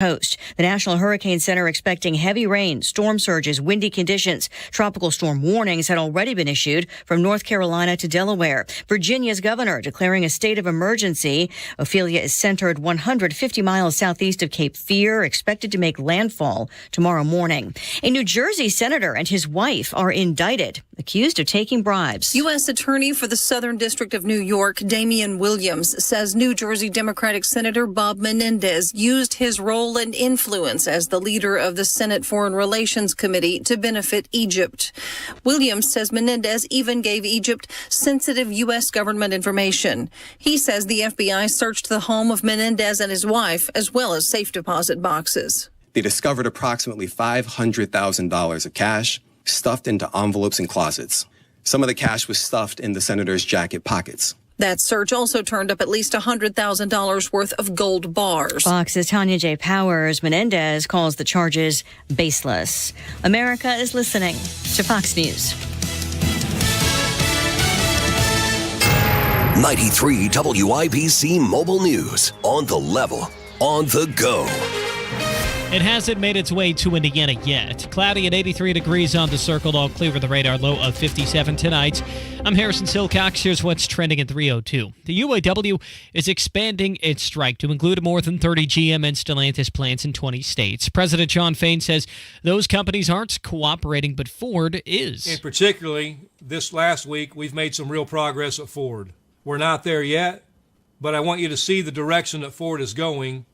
Coast. The National Hurricane Center expecting heavy rain, storm surges, windy conditions. Tropical storm warnings had already been issued from North Carolina to Delaware. Virginia's governor declaring a state of emergency. Ophelia is centered 150 miles southeast of Cape Fear, expected to make landfall tomorrow morning. A New Jersey senator and his wife are indicted, accused of taking bribes. U.S. Attorney for the Southern District of New York, Damian Williams, says New Jersey Democratic Senator Bob Menendez used his role and influence as the leader of the Senate Foreign Relations Committee to benefit Egypt. Williams says Menendez even gave Egypt sensitive U.S. government information. He says the FBI searched the home of Menendez and his wife, as well as safe deposit boxes. They discovered approximately $500,000 of cash stuffed into envelopes and closets. Some of the cash was stuffed in the senator's jacket pockets. That search also turned up at least $100,000 worth of gold bars. Fox's Tanya J. Powers. Menendez calls the charges baseless. America is listening to Fox News. 93 WIBC Mobile News. On the level, on the go. It hasn't made its way to Indiana yet. Cloudy at 83 degrees on the circle, all clear with a radar low of 57 tonight. I'm Harrison Silcox. Here's what's trending at 3:02. The UAW is expanding its strike to include more than 30 GM and Stellantis plants in 20 states. President John Fain says those companies aren't cooperating, but Ford is. And particularly this last week, we've made some real progress at Ford. We're not there yet, but I want you to see the direction that Ford is going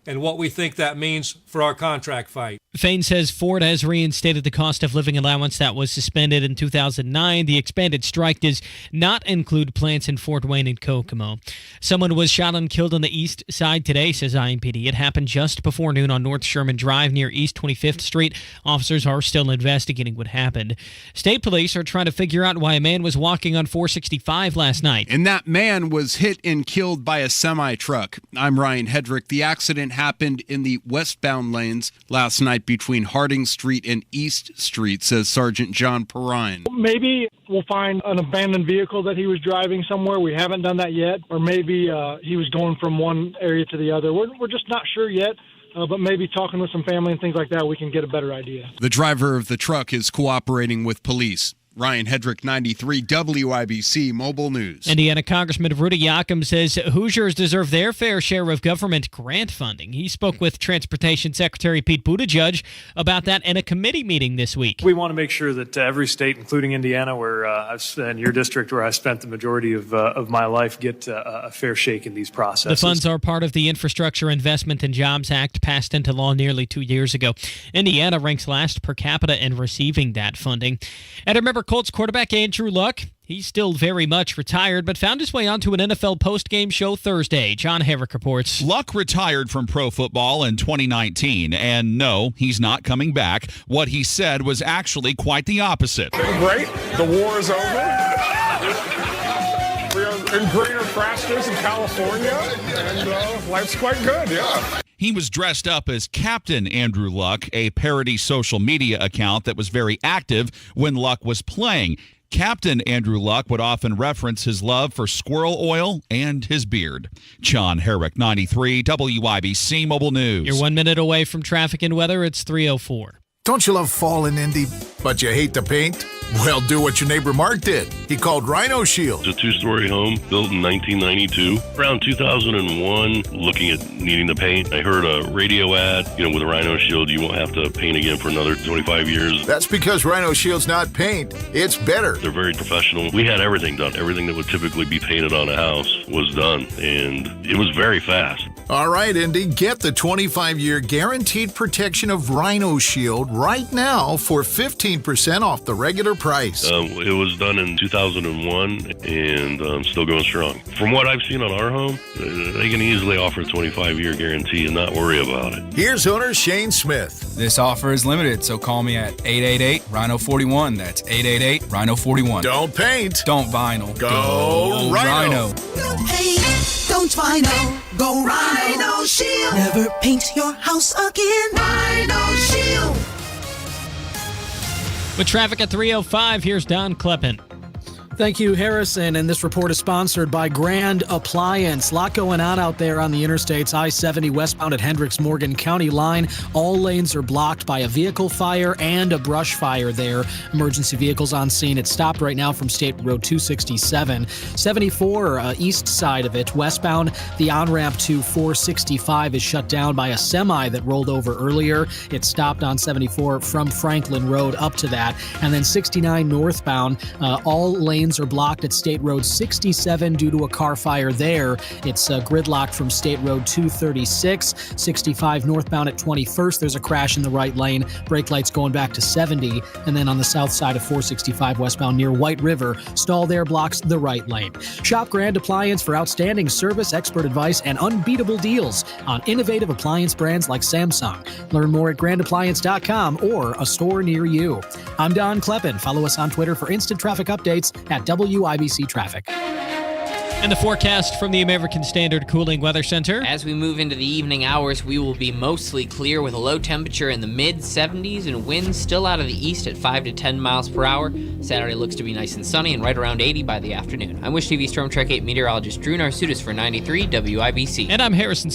and what we think that means for our contract fight. Fain says Ford has reinstated the cost of living allowance that was suspended in 2009. The expanded strike does not include plants in Fort Wayne and Kokomo. Someone was shot and killed on the east side today, says IMPD. It happened just before noon on North Sherman Drive near East 25th Street. Officers are still investigating what happened. State police are trying to figure out why a man was walking on 465 last night. And that man was hit and killed by a semi-truck. I'm Ryan Hedrick. The accident happened in the westbound lanes last night between Harding Street and East Street, says Sergeant John Perrine. Maybe we'll find an abandoned vehicle that he was driving somewhere. We haven't done that yet. Or maybe he was going from one area to the other. We're just not sure yet. But maybe talking with some family and things like that, we can get a better idea. The driver of the truck is cooperating with police. Ryan Hedrick, 93 WIBC Mobile News. Indiana Congressman Rudy Yakum says Hoosiers deserve their fair share of government grant funding. He spoke with Transportation Secretary Pete Buttigieg about that in a committee meeting this week. We want to make sure that every state, including Indiana, where and your district, where I spent the majority of my life, get a fair shake in these processes. The funds are part of the Infrastructure Investment and Jobs Act passed into law nearly 2 years ago. Indiana ranks last per capita in receiving that funding. And remember, Colts quarterback Andrew Luck, he's still very much retired, but found his way onto an NFL postgame show Thursday. John Herrick reports. Luck retired from pro football in 2019, and no, he's not coming back. What he said was actually quite the opposite. Great. The war is over. We are in greener pastures in California, and life's quite good, yeah. He was dressed up as Captain Andrew Luck, a parody social media account that was very active when Luck was playing. Captain Andrew Luck would often reference his love for squirrel oil and his beard. John Herrick, 93 WIBC Mobile News. You're 1 minute away from traffic and weather. It's 3:04. Don't you love fall in Indy, but you hate the paint? Well, do what your neighbor Mark did. He called Rhino Shield. It's a two-story home built in 1992. Around 2001, looking at needing to paint, I heard a radio ad, with Rhino Shield, you won't have to paint again for another 25 years. That's because Rhino Shield's not paint. It's better. They're very professional. We had everything done. Everything that would typically be painted on a house was done, and it was very fast. All right, Indy, get the 25-year guaranteed protection of Rhino Shield right now for 15% off the regular price. It was done in 2001 and still going strong. From what I've seen on our home, they can easily offer a 25-year guarantee and not worry about it. Here's owner Shane Smith. This offer is limited, so call me at 888-RHINO-41. That's 888-RHINO-41. Don't paint. Don't vinyl. Go Rhino. Don't paint. Don't vinyl. Go Rhino Shield. Never paint your house again. Rhino Shield. With traffic at 3:05, here's Don Kleppen. Thank you, Harrison. And this report is sponsored by Grand Appliance. A lot going on out there on the interstates. I-70 westbound at Hendricks-Morgan County line. All lanes are blocked by a vehicle fire and a brush fire there. Emergency vehicles on scene. It's stopped right now from State Road 267. 74 east side of it, westbound, the on-ramp to 465 is shut down by a semi that rolled over earlier. It stopped on 74 from Franklin Road up to that. And then 69 northbound, all lanes are blocked at State Road 67 due to a car fire there. It's gridlocked from State Road 236. 65 northbound at 21st, there's a crash in the right lane. Brake lights going back to 70. And then on the south side of 465 westbound near White River, stall there blocks the right lane. Shop Grand Appliance for outstanding service, expert advice, and unbeatable deals on innovative appliance brands like Samsung. Learn more at grandappliance.com or a store near you. I'm Don Kleppen. Follow us on Twitter for instant traffic updates at WIBC Traffic. And the forecast from the American Standard Cooling Weather Center. As we move into the evening hours, we will be mostly clear with a low temperature in the mid-70s and winds still out of the east at 5 to 10 miles per hour. Saturday looks to be nice and sunny and right around 80 by the afternoon. I'm Wish TV Storm Track 8 meteorologist Drew Narsutis for 93 WIBC. And I'm Harrison